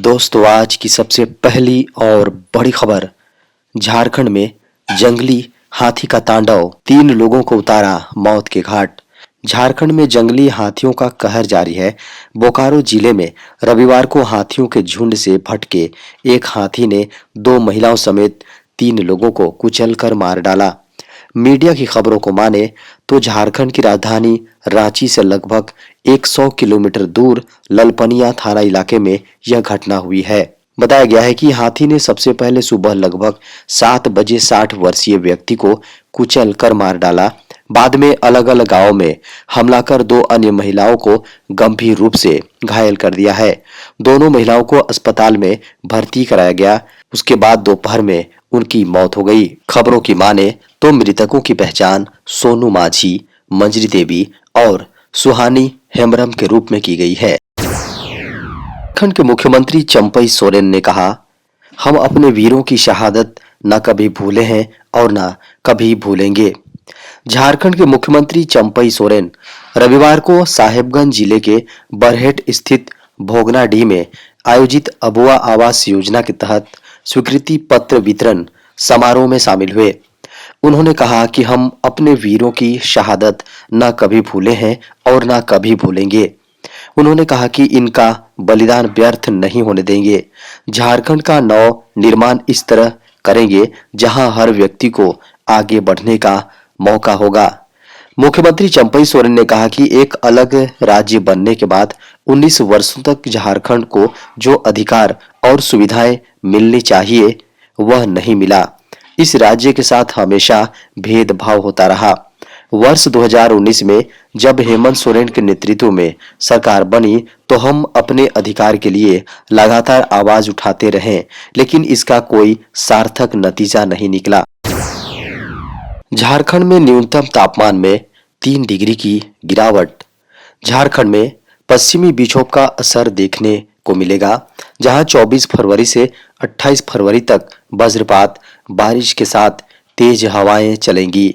दोस्तों, आज की सबसे पहली और बड़ी खबर। झारखंड में जंगली हाथी का तांडव, 3 लोगों को उतारा मौत के घाट। झारखंड में जंगली हाथियों का कहर जारी है। बोकारो जिले में रविवार को हाथियों के झुंड से भटके एक हाथी ने 2 महिलाओं समेत 3 लोगों को कुचलकर मार डाला। मीडिया की खबरों को माने तो झारखंड की राजधानी रांची से लगभग 100 किलोमीटर दूर ललपनिया थाना इलाके में यह घटना हुई है। बताया गया है कि हाथी ने सबसे पहले सुबह लगभग 7 बजे 60 वर्षीय व्यक्ति को कुचल कर मार डाला। बाद में अलग अलग गांवों में हमला कर 2 अन्य महिलाओं को गंभीर रूप से घायल कर दिया है। दोनों महिलाओं को अस्पताल में भर्ती कराया गया। उसके बाद दोपहर में उनकी मौत हो गई। खबरों की माने तो मृतकों की पहचान सोनू माझी, मंजरी देवी और सुहानी हेम्ब्रम के रूप में की गई है। उत्तराखंड के मुख्यमंत्री चंपई सोरेन ने कहा, हम अपने वीरों की शहादत न कभी भूले हैं और न कभी भूलेंगे। झारखंड के मुख्यमंत्री चंपई सोरेन रविवार को साहेबगंज जिले के बरहेट स्थित भोगनाडीह में आयोजित अबुआ आवास योजना के तहत स्वीकृति पत्र वितरण समारोह में शामिल हुए। उन्होंने कहा कि हम अपने वीरों की शहादत न कभी भूले हैं और न कभी भूलेंगे। उन्होंने कहा कि इनका बलिदान व्यर्थ नहीं होने देंगे। झारखंड का नव निर्माण इस तरह करेंगे जहां हर व्यक्ति को आगे बढ़ने का मौका होगा। मुख्यमंत्री चंपई सोरेन ने कहा कि एक अलग राज्य बनने के बाद 19 वर्षों तक झारखंड को जो अधिकार और सुविधाएं मिलनी चाहिए वह नहीं मिला। इस राज्य के साथ हमेशा भेदभाव होता रहा। वर्ष 2019 में जब हेमंत सोरेन के नेतृत्व में सरकार बनी तो हम अपने अधिकार के लिए लगातार आवाज उठाते रहे, लेकिन इसका कोई सार्थक नतीजा नहीं निकला। झारखंड में न्यूनतम तापमान में 3 डिग्री की गिरावट। झारखंड में पश्चिमी विक्षोभ का असर देखने को मिलेगा, जहां 24 फरवरी से 28 फरवरी तक वज्रपात, बारिश के साथ तेज हवाएं चलेंगी।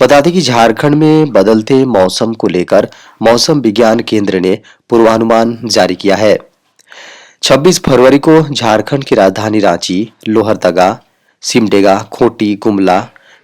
बता दें कि झारखंड में बदलते मौसम को लेकर मौसम विज्ञान केंद्र ने पूर्वानुमान जारी किया है। 26 फरवरी को झारखंड की राजधानी रांची, लोहरदगा, सिमडेगा, खूंटी, गुमला,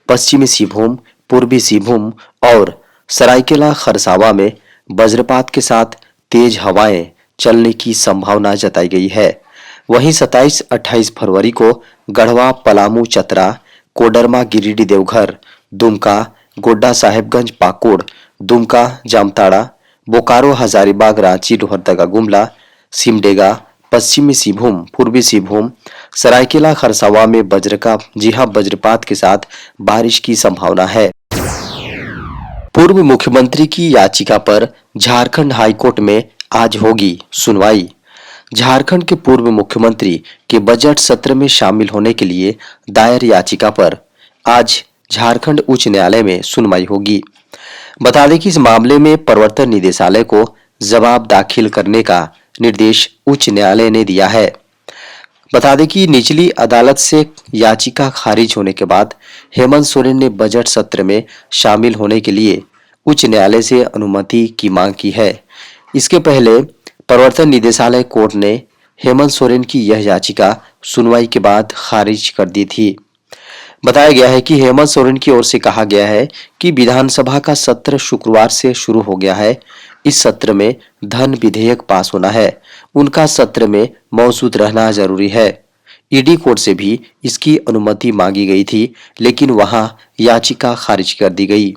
पश्चिमी सिंहभूम, पूर्वी सिंहभूम और सरायकेला खरसावा में वज्रपात के साथ तेज हवाएं चलने की संभावना जताई गई है। वहीं 27-28 फरवरी को गढ़वा, पलामू, चतरा, कोडरमा, गिरिडीह, देवघर, दुमका, गोड्डा, साहेबगंज, पाकुड़, दुमका, जामताड़ा, बोकारो, हजारीबाग, रांची, लोहरदगा, गुमला, सिमडेगा, पश्चिमी सिंहभूम, पूर्वी सिंहभूम, सरायकेला खरसावा में वज्रपात के साथ बारिश की संभावना है। पूर्व मुख्यमंत्री की याचिका पर झारखंड हाईकोर्ट में आज होगी सुनवाई। झारखंड के पूर्व मुख्यमंत्री के बजट सत्र में शामिल होने के लिए दायर याचिका पर आज झारखंड उच्च न्यायालय में सुनवाई होगी। बता दें कि इस मामले में प्रवर्तन निदेशालय को जवाब दाखिल करने का निर्देश उच्च न्यायालय ने दिया है। बता दें कि निचली अदालत से याचिका खारिज होने के बाद हेमंत सोरेन ने बजट सत्र में शामिल होने के लिए उच्च न्यायालय से अनुमति की मांग की है। इसके पहले प्रवर्तन निदेशालय कोर्ट ने हेमंत सोरेन की यह याचिका सुनवाई के बाद खारिज कर दी थी। बताया गया है कि हेमंत सोरेन की ओर से कहा गया है कि विधानसभा का सत्र शुक्रवार से शुरू हो गया है। इस सत्र में धन विधेयक पास होना है। उनका सत्र में मौजूद रहना जरूरी है। ईडी कोर्ट से भी इसकी अनुमति मांगी गई थी, लेकिन वहां याचिका खारिज कर दी गई।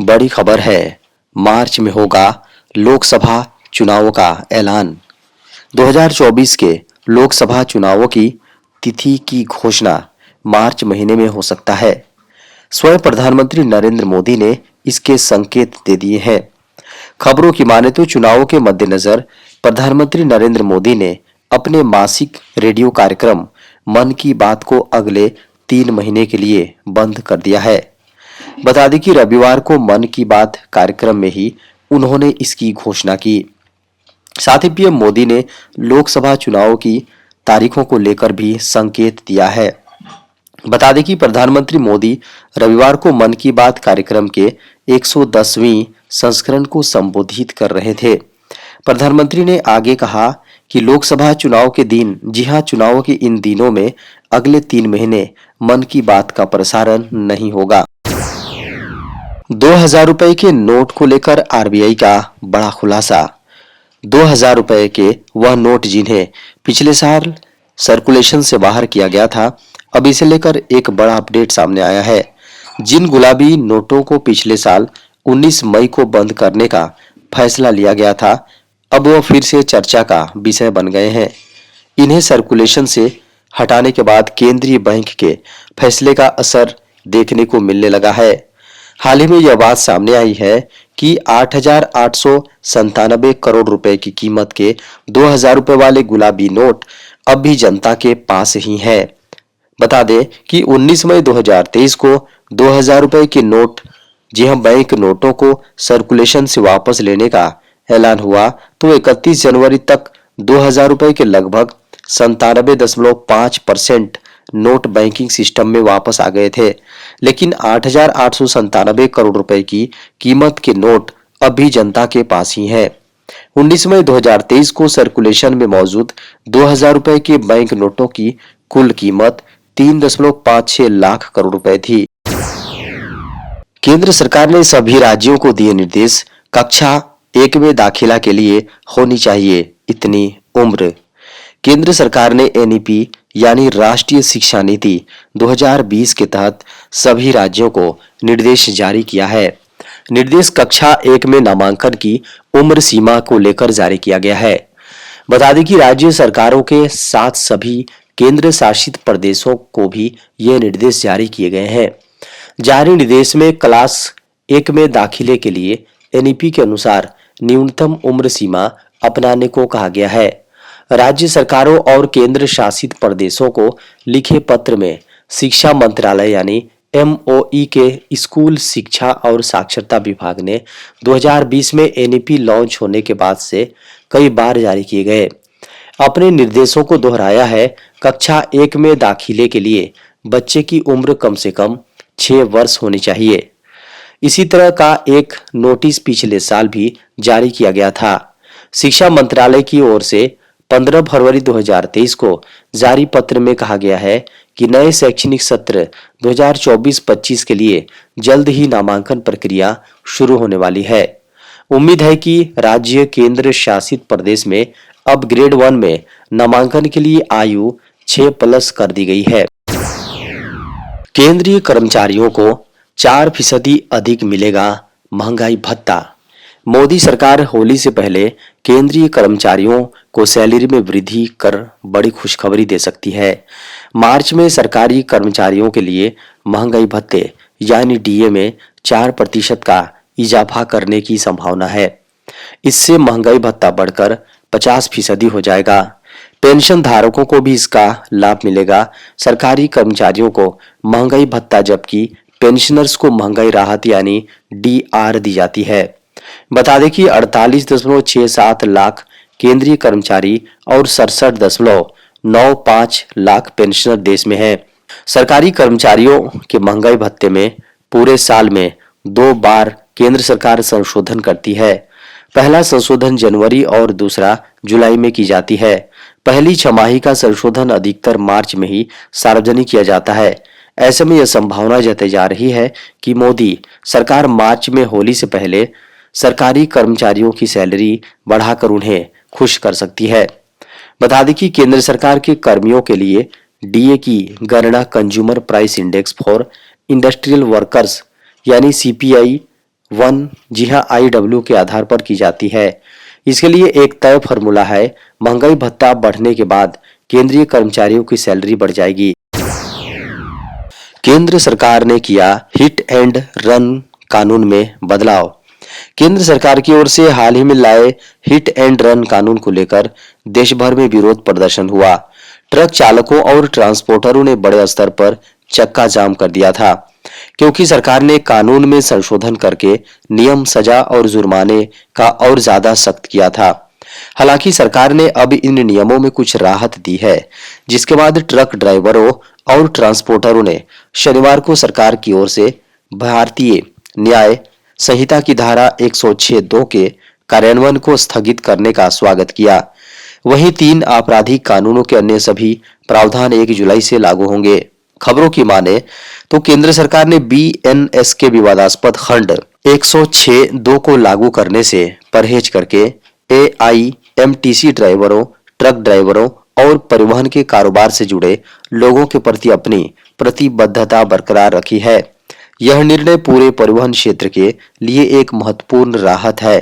बड़ी खबर है, मार्च में होगा लोकसभा चुनावों का ऐलान। 2024 के लोकसभा चुनावों की तिथि की घोषणा मार्च महीने में हो सकता है। स्वयं प्रधानमंत्री नरेंद्र मोदी ने इसके संकेत दे दिए हैं। खबरों की माने तो चुनावों के मद्देनजर प्रधानमंत्री नरेंद्र मोदी ने अपने मासिक रेडियो कार्यक्रम मन की बात को अगले 3 महीने के लिए बंद कर दिया है। बता दें कि रविवार को मन की बात कार्यक्रम में ही उन्होंने इसकी घोषणा की। साथ ही पीएम मोदी ने लोकसभा चुनावों की तारीखों को लेकर भी संकेत दिया है। बता दें कि प्रधानमंत्री मोदी रविवार को मन की बात कार्यक्रम के 110वीं संस्करण को संबोधित कर रहे थे। प्रधानमंत्री ने आगे कहा कि लोकसभा चुनाव के दिन, जी हां, चुनाव के इन दिनों में अगले 3 महीने मन की बात का प्रसारण नहीं होगा। 2000 रुपए के नोट को लेकर आरबीआई का बड़ा खुलासा। 2000 रुपए के वह नोट जिन्हें पिछले साल सर्कुलेशन से बाहर किया गया था, अब इसे लेकर एक बड़ा अपडेट सामने आया है। जिन गुलाबी नोटों को पिछले साल 19 मई को बंद करने का फैसला लिया गया था, अब वो फिर से चर्चा का विषय बन गए हैं। इन्हें सर्कुलेशन से हटाने के बाद केंद्रीय बैंक के फैसले का असर देखने को मिलने लगा है। हाल ही में यह बात सामने आई है कि 8,897 करोड़ रुपए की कीमत के 2000 रुपए वाले गुलाबी नोट अब भी जनता के पास ही हैं। बता दें कि 19 मई 2023 को 2000 रुपए के नोट, जी हां, बैंक नोटों को सर्कुलेशन से वापस लेने का ऐलान हुआ तो 31 जनवरी तक 2000 रुपए के लगभग 97.5% नोट बैंकिंग सिस्टम में वापस आ गए थे, लेकिन 8,897 करोड़ रुपए की कीमत के नोट अभी जनता के पास ही हैं। 19 मई 2023 को सर्कुलेशन में मौजूद 2000 रुपए के बैंक नोटों की कुल कीमत 3.56 लाख करोड़ रुपए थी। केंद्र सरकार ने सभी राज्यों को दिए निर्देश, कक्षा 1 में दाखिला के लिए होनी चाहिए इतनी उम्र। केंद्र सरकार ने एनईपी यानी राष्ट्रीय शिक्षा नीति 2020 के तहत सभी राज्यों को निर्देश जारी किया है। निर्देश कक्षा 1 में नामांकन की उम्र सीमा को लेकर जारी किया गया है। बता दें कि राज्य सरकारों के साथ सभी केंद्र शासित प्रदेशों को भी ये निर्देश जारी किए गए हैं। जारी निर्देश में क्लास 1 में दाखिले के लिए एनईपी के अनुसार न्यूनतम उम्र सीमा अपनाने को कहा गया है। राज्य सरकारों और केंद्र शासित प्रदेशों को लिखे पत्र में शिक्षा मंत्रालय यानी एमओई के स्कूल शिक्षा और साक्षरता विभाग ने 2020 में एनईपी लॉन्च होने के बाद से कई बार जारी किए गए अपने निर्देशों को दोहराया है। कक्षा 1 में दाखिले के लिए बच्चे की उम्र कम से कम 6 वर्ष होनी चाहिए। इसी तरह का एक नोटिस पिछले साल भी जारी किया गया था। शिक्षा मंत्रालय की ओर से 15 फरवरी 2023 को जारी पत्र में कहा गया है कि नए शैक्षणिक सत्र 2024-25 के लिए जल्द ही नामांकन प्रक्रिया शुरू होने वाली है। उम्मीद है कि राज्य केंद्र शासित प्रदेश में अब ग्रेड 1 में नामांकन के लिए आयु 6+ कर दी गई है। केंद्रीय कर्मचारियों को 4% अधिक मिलेगा महंगाई भत्ता। मोदी सरकार होली से पहले केंद्रीय कर्मचारियों को सैलरी में वृद्धि कर बड़ी खुशखबरी दे सकती है। मार्च में सरकारी कर्मचारियों के लिए महंगाई भत्ते यानी डीए में 4% का इजाफा करने की संभावना है। इससे महंगाई भत्ता बढ़कर 50% हो जाएगा। पेंशन धारकों को भी इसका लाभ मिलेगा। सरकारी कर्मचारियों को महंगाई भत्ता जबकि पेंशनर्स को महंगाई राहत यानी डीआर दी जाती है। बता दें कि 48.67 लाख केंद्रीय कर्मचारी और 67.95 लाख पेंशनर देश में हैं। सरकारी कर्मचारियों के महंगाई भत्ते में पूरे साल में 2 बार केंद्र सरकार संशोधन करती है। पहला संशोधन जनवरी और दूसरा जुलाई में की जाती है। पहली छमाही का संशोधन अधिकतर मार्च में ही सार्वजनिक किया जाता है। ऐसे में यह संभावना जताई जा रही है कि मोदी सरकार मार्च में होली से पहले सरकारी कर्मचारियों की सैलरी बढ़ाकर उन्हें खुश कर सकती है। बता दें कि केंद्र सरकार के कर्मियों के लिए डीए की गणना consumer price index for industrial workers यानी सीपीआई 1, जी हां, आईडब्ल्यू के आधार पर की जाती है। इसके लिए एक तय फॉर्मूला है। महंगाई भत्ता बढ़ने के बाद केंद्रीय कर्मचारियों की सैलरी बढ़ जाएगी। केंद्र सरकार ने किया हिट एंड रन कानून में बदलाव। केंद्र सरकार की ओर से हाल ही में लाए हिट एंड रन कानून को लेकर देश भर में विरोध प्रदर्शन हुआ। ट्रक चालकों और ट्रांसपोर्टरों ने बड़े स्तर पर चक्का जाम कर दिया था, क्योंकि सरकार ने कानून में संशोधन करके नियम, सजा और जुर्माने का और ज्यादा सख्त किया था। हालांकि सरकार ने अब इन नियमों में कुछ राहत दी है, जिसके बाद ट्रक ड्राइवरों और ट्रांसपोर्टरों ने शनिवार को सरकार की ओर से भारतीय न्याय संहिता की धारा 106(2) के कार्यान्वयन को स्थगित करने का स्वागत किया। वहीं 3 आपराधिक कानूनों के अन्य सभी प्रावधान 1 जुलाई से लागू होंगे। खबरों की माने तो केंद्र सरकार ने बीएनएस के विवादास्पद खंड 106(2) को लागू करने से परहेज करके एआईएमटीसी ड्राइवरों, ट्रक ड्राइवरों और परिवहन के कारोबार से जुड़े लोगों के प्रति अपनी प्रतिबद्धता बरकरार रखी है। यह निर्णय पूरे परिवहन क्षेत्र के लिए एक महत्वपूर्ण राहत है,